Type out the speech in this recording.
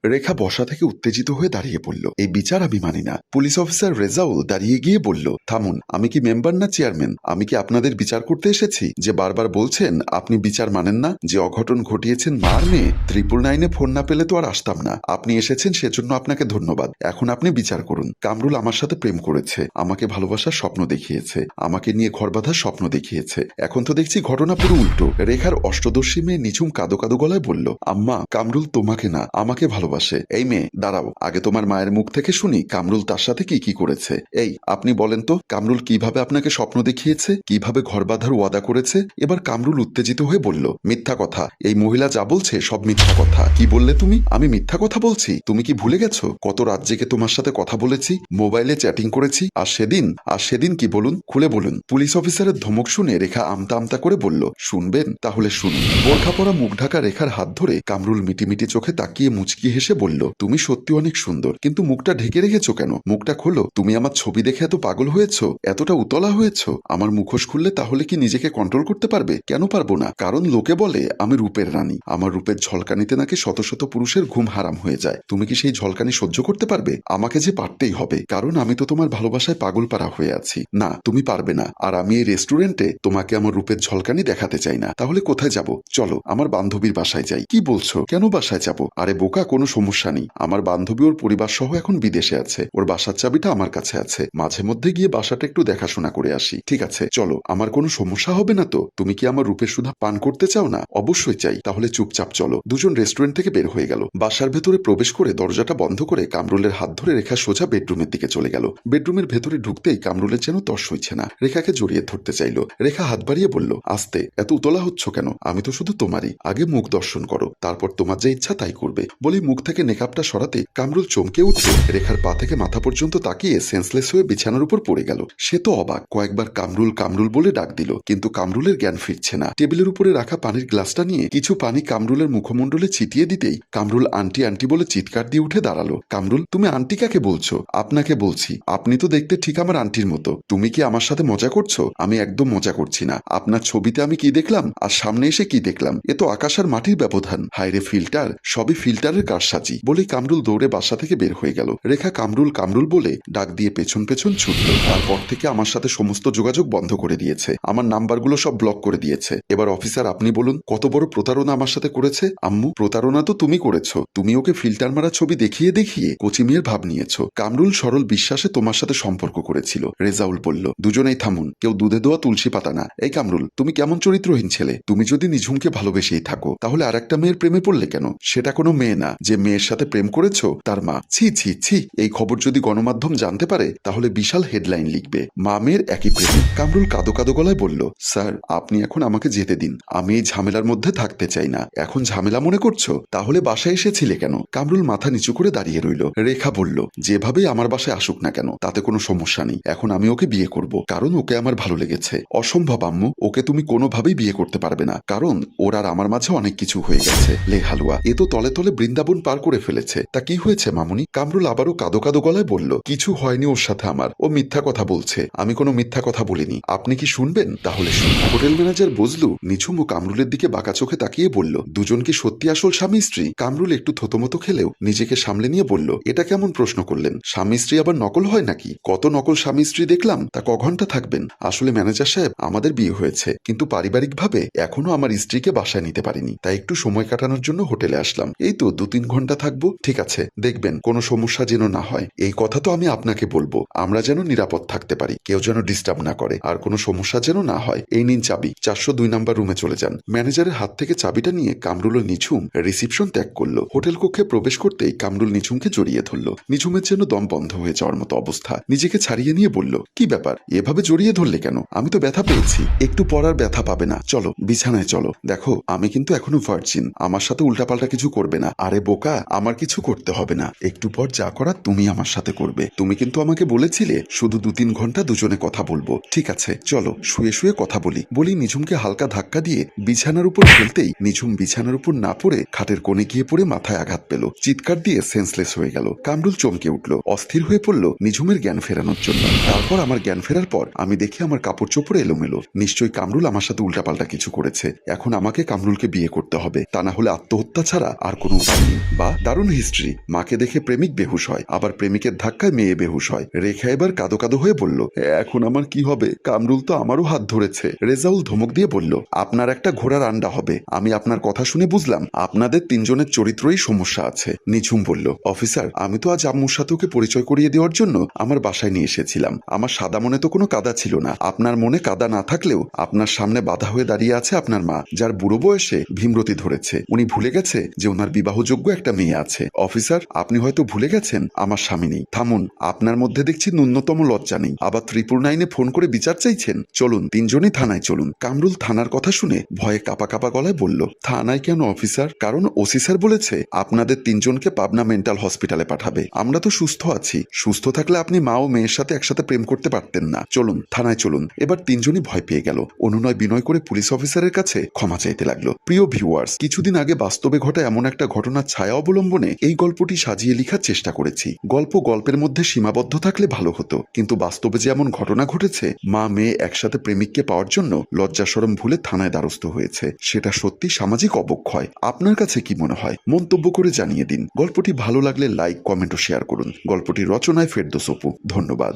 রেখা বসা থেকে উত্তেজিত হয়ে দাঁড়িয়ে পড়ল। এই বিচার আমি মানি না। পুলিশ অফিসার রেজাউল দাঁড়িয়ে গিয়ে বলল, থামুন, আমি কি মেম্বার না চেয়ারম্যান? আমি কি আপনাদের বিচার করতে এসেছি? যে বারবার বলছেন আপনি বিচার মানেন না, যে অঘটন ঘটিয়েছেন মার মেয়ে, 999-এ ফোন না পেলে তো আর আসতাম না। আপনি এসেছেন, সেজন্য আপনাকে ধন্যবাদ। এখন আপনি বিচার করুন। কামরুল আমার সাথে প্রেম করেছে, আমাকে ভালোবাসার স্বপ্ন দেখিয়েছে, আমাকে নিয়ে ঘর বাঁধার স্বপ্ন দেখিয়েছে। এখন তো দেখছি ঘটনা পুরো উল্টো। রেখার অষ্টদর্শী মেয়ে নিঝুম কাদো কাদো গলায় বলল, আম্মা, কামরুল তোমাকে না, আমাকে ভালোবাসে। এই মেয়ে দাঁড়াও, আগে তোমার মায়ের মুখ থেকে শুনি কামরুল তার সাথে কি কি করেছে। এই আপনি বলেন তো, কামরুল কিভাবে আপনাকে স্বপ্ন দেখিয়েছে, কিভাবে ঘর বাঁধার ওয়াদা করেছে? এবার কামরুল উত্তেজিত হয়ে বলল, মিথ্যা কথা। এই মহিলা যা বলছে সব মিথ্যা কথা। কি বললে তুমি? আমি মিথ্যা কথা বলছি? তুমি কি ভুলে গেছো কত রাত জেগে তোমার সাথে কথা বলেছি, মোবাইলে চ্যাটিং করেছি? আর সেদিন কি বলুন, খুলে বলুন। পুলিশ অফিসারের ধমক শুনে রেখা আমতা আমতা করে বলল, শুনবেন? তাহলে শুনুন। বোরখা পরা মুখ ঢাকা রেখার হাত ধরে কামরুল মিটিমিটি চোখে তাকিয়ে মুচকি হেসে বলল, তুমি সত্যি অনেক সুন্দর, কিন্তু মুখটা ঢেকে রেখেছো কেন? মুখটা খোলো। তুমি আমার ছবি দেখে এত পাগল হয়েছো, এতটা উতলা হয়েছো? আমার মুখোশ খুললে তাহলে কি নিজেকে কন্ট্রোল করতে পারবে? কেন পারবো না? কারণ লোকে বলে আমি রূপের রানী, আমার রূপের ঝলকানিতে নাকি শত শত পুরুষের ঘুম হারাম হয়ে যায়। তুমি কি সেই ঝলকানি সহ্য করতে পারবে? আমাকে যে পারতেই হবে, কারণ আমি তো তোমার ভালোবাসায় পাগল পারা হয়ে আছি। না, তুমি পারবে না। আর আমি এই রেস্টুরেন্টে তোমাকে আমার রূপের ঝলকানি দেখাতে চাই না। তাহলে কোথায় যাব? চলো আমার বান্ধবীর বাসায় যাই। কি বলছো? কেন বাসায় যাব? আরে বোকা, কোনো সমস্যা নেই। আমার বান্ধবী ওর পরিবার সহ এখন বিদেশে আছে, ওর বাসার চাবিটা আমার কাছে আছে। মাঝে মধ্যে গিয়ে বাসাটা একটু দেখাশোনা করে আসি। ঠিক আছে, চলো। আমার কোনো সমস্যা হবে না তো? তুমি কি আমার রূপের সুধা পান করতে চাও না? অবশ্যই চাই। তাহলে চুপচাপ চলো। দুজন রেস্টুরেন্ট থেকে বের হয়ে গেল। বাসার ভেতরে প্রবেশ করে দরজাটা বন্ধ করে কামরুলের হাত ধরে রেখা সোজা বেডরুমের দিকে চলে গেল। বেডরুমের ভেতরে ঢুকতেই কামরুলের যেন তর্স হইছে না। রেখাকে জড়িয়ে ধরতে চাইল। রেখা হাত বাড়িয়ে বলল, আস্তে, এত উতলা হচ্ছ কেন? আমি তো শুধু তোমারই। আগে মুখ দর্শন করো, তারপর তোমার যা ইচ্ছা তাই করবে। বলে মুখ থেকে নেকাবটা সরাতে কামরুল চমকে উঠে রেখার পা থেকে মাথা পর্যন্ত তাকিয়ে সেন্সলেস হয়ে বিছানার উপর পড়ে গেল। সে তো অবাক, কয়েকবার কামরুল কামরুল বলে ডাক দিল, কিন্তু কামরুলের জ্ঞান ফিরছে না। টেবিলের উপরে রাখা পানির গ্লাসটা নিয়ে কিছু পানি কামরুলের মুখমণ্ডলে ছিটিয়ে দিতেই কামরুল আন্টি আন্টি বলে চিৎকার দিয়ে উঠে দাঁড়ালো। কামরুল, তুমি আন্টি কাকে বলছো? আপনাকে বলছি। আপনি তো দেখতে ঠিক আমার আন্টির মতো। তুমি কি আমার সাথে মজা করছো? আমি একদম মজা করছি না। আপনার ছবিতে আমি কি দেখলাম আর সামনে এসে কি দেখলাম, এ তো আকাশ আর মাটির ব্যবধান। হায়রে ফিল্টার, সবই ফিল্টারের কারসাজি। বলেই কামরুল দৌড়ে বাসা থেকে বের হয়ে গেল। রেখা কামরুল কামরুল বলে ডাক দিয়ে পেছন পেছন ছুটল। তারপর থেকে আমার সাথে সমস্ত যোগাযোগ বন্ধ করে দিয়েছে, আমার নাম্বারগুলো সব ব্লক করে দিয়েছে। এবার অফিসার আপনি বলুন, কত বড় প্রতারণা আমার সাথে করেছে? আম্মু, প্রতারণা তো তুমি করেছো। তুমি ওকে ফিল্টার মারা ছবি দেখিয়ে দেখিয়ে কচি মেয়ের ভাব নিয়েছো। কামরুল সরল বিশ্বাসে তোমার সাথে সম্পর্ক করেছিল। রেজাউল বলল, দুজনেই থামুন, কেউ দুধে দেওয়া তুলসী পাতা না। এই কামরুল, তুমি কেমন চরিত্রহীন ছেলে? তুমি যদি নিঝুমকে ভালোবেসেই থাকো, তাহলে আর একটা মেয়ের প্রেমে পড়লে কেন? সেটা কোনো মেয়ে না যে মেয়ের সাথে প্রেম করেছো তার মা। ছি ছি ছি। এই খবর যদি গণমাধ্যম জানতে পারে তাহলে বিশাল হেডলাইন লিখবে, মা মেয়ের একই প্রেমে। কামরুল কাদো কাদো গলায় বলল, স্যার আপনি এখন আমাকে যেতে দিন। আমি এই ঝামেলার মধ্যে থাকতে চাই না। এখন ঝামেলা মনে করছো? তাহলে বাসায় এসেছিলে কেন? কামরুল মাথা নিচু করে দাঁড়িয়ে রইল। রেখা বলল, যেভাবেই আমার বাসায় আসুক না কেন তাতে কোনো সমস্যা নেই। এখন আমি ওকে বিয়ে করব, কারণ ওকে আমার ভালো লেগেছে। অসম্ভব আম্মু, ওকে তুমি কোনোভাবেই বিয়ে করতে পারবে না, কারণ ওর আর আমার মাঝে অনেক কিছু হয়ে গেছে। লে হালুয়া, এ তো তলে তলে বৃন্দাবন পার করে ফেলেছে। তা কি হয়েছে মামুনি? কামরুল আবারও কাদো কাদো গলায় বলল, কিছু হয়নি ওর সাথে আমার। ও মিথ্যা কথা বলছে। আমি কোনো মিথ্যা কথা বলিনি। আপনি কি শুনবেন? তাহলে শুনুন। হোটেল ম্যানেজার বজলু নিঝুম ও কামরুলের দিকে বাঁকা চোখে তাকিয়ে বলল, দুজন কি সত্যি আসল স্বামী স্ত্রী? কামরুল একটু থতমতো খেলেও নিজেকে সামলে নিয়ে বলল, এটা কেমন প্রশ্ন করলেন? স্বামী স্ত্রী আবার নকল হয় নাকি? কত নকল স্বামী স্ত্রী দেখলাম, তা ঘন্টা থাকবেন? আসলে ম্যানেজার সাহেব, আমাদের বিয়ে হয়েছে, কিন্তু পারিবারিকভাবে এখনো আমার স্ত্রীকে বাসায় নিতে পারিনি, তাই একটু সময় কাটানোর জন্য হোটেলে আসলাম। এই তো 2-3 ঘন্টা থাকবো। ঠিক আছে, দেখবেন কোনো সমস্যা যেন না হয়। এই কথা তো আমি আপনাকে বলবো, আমরা যেন নিরাপদ থাকতে পারি, কেউ যেন ডিস্টার্ব না করে, আর কোনো সমস্যা যেন না হয়। এই নিন চাবি, 402 নাম্বার রুমে চলে যান। ম্যানেজারের হাত থেকে চাবিটা নিয়ে কামরুল ও নিঝুম রিসিপশন ত্যাগ করলো। হোটেল কক্ষে প্রবেশ করতেই কামরুল নিঝুমকে জড়িয়ে ধরলো। নিঝুমের যেন দম বন্ধ হয়ে যাওয়ার মতো অবস্থা। নিজেকে ছাড়িয়ে নিয়ে বলল, কি ব্যাপার, এভাবে জড়িয়ে ধরলে কেন? আমি তো ব্যথা পেয়েছি। একটু পর আর ব্যথা পাবে না, চলো বিছানায় চলো। দেখো আমি কিন্তু এখনো ভার্জিন, আমার সাথে উল্টাপাল্টা কিছু করবে না। আরে বোকা, আমার কিছু করতে হবে না, একটু পর যা করার তুমি আমার সাথে করবে। তুমি কিন্তু আমাকে বলেছিলে শুধু 2-3 ঘন্টা দুজনে কথা বলবো। ঠিক আছে, চলো শুয়ে শুয়ে কথা বলি। বলি নিঝুমকে হালকা ধাক্কা দিয়ে বিছানার উপর ফেলতেই নিঝুম বিছানার উপর না পড়ে খাটের কোণে গিয়ে পড়ে মাথায় আঘাত পেল। চিৎকার দিয়ে সেন্সলেস হয়ে গেল। কামরুল চমকে উঠল, অস্থির হয়ে পড়ল নিঝুমের জ্ঞান ফেরানোর জন্য। তারপর আমার জ্ঞান ফেরার পর আমি দেখি আমার কাপড় চোপড় এলোমেলো। নিশ্চয়ই কামরুল আমার সাথে উল্টাপাল্টা কিছু করেছে। এখন আমাকে কামরুলকে বিয়ে করতে হবে, তা না হলে আত্মহত্যা ছাড়া আর কোনো উপায় নেই। বা দারুণ হিস্ট্রি। মাকে দেখে প্রেমিক বেহুশ হয়, আবার প্রেমিকের ধাক্কায় মেয়ে বেহুশ হয়। রেখা এবার কাঁদো কাঁদো হয়ে বলল, এখন আমার কি হবে? কামরুল তো আমারও হাত ধরেছে। রেজাউল ধমক দিয়ে বলল, আপনার একটা ঘোড়ার আন্ডা হবে। আমি আপনার কথা শুনে বুঝলাম আপনাদের তিনজনের চরিত্রই সমস্যা আছে। নিঝুম বলল, অফিসার আমি তো আজ আম্মুর সাথে ওকে পরিচয় করিয়ে দেওয়ার জন্য আমার বাসায় নিয়ে এসেছিলাম। আমার সাদা মনে তো কোনো কাদা ছিল না। আপনার মনে কাদা না থাকলেও আপনার সামনে বাধা হয়ে দাঁড়িয়ে আছে আপনার মা, যার বুড়ো বয়সে ভীমরতি ধরেছে। উনি ভুলে গেছে যে ওনার বিবাহযোগ্য একটা মেয়ে আছে। অফিসার আপনি হয়তো ভুলে গেছেন আমার স্বামী নেই। থামুন, আপনার মধ্যে দেখছি ন্যূনতম লজ্জা নেই। আবার 999-এ ফোন করে বিচার চাইছেন। চলুন তিনজনই থানায় চলুন। কামরুল থানার কথা শুনে ভয়ে কাঁপা কাঁপা গলায় বলল, থানায় কেন অফিসার? কারণ ওসি স্যার বলেছে আপনাদের তিনজনকে পাবনা মেন্টাল হসপিটালে পাঠাবে। আমরা তো সুস্থ আছি। সুস্থ থাকলে আপনি মা ও মেয়ের সাথে একসাথে প্রেম করতে পারতেন না। চলুন থানায় চলুন। এবার তিনজনই ভয় পেয়ে গেল। অনুনয় বিনয় করে পুলিশ অফিসারের কাছে ক্ষমা চাইতে লাগলো। প্রিয় ভিউয়ার্স, কিছুদিন আগে বাস্তবে ঘটা এমন একটা ঘটনার ছায়া অবলম্বনে এই গল্পটি সাজিয়ে লেখার চেষ্টা করেছি। গল্পের মধ্যে সীমাবদ্ধ থাকলে ভালো হতো, কিন্তু বাস্তবে যে এমন ঘটনা ঘটেছে, মা মেয়ে একসাথে প্রেমিককে পাওয়ার জন্য লজ্জা শরম ভুলে থানায় দ্বারস্থ হয়েছে, সেটা সত্যি সামাজিক অবক্ষয়। আপনার কাছে কি মনে হয়? মন্তব্য করে জানিয়ে দিন। গল্পটি ভালো লাগলে লাইক, কমেন্ট ও শেয়ার করুন। গল্পটি রচনায় ফেরদৌস অপু। ধন্যবাদ।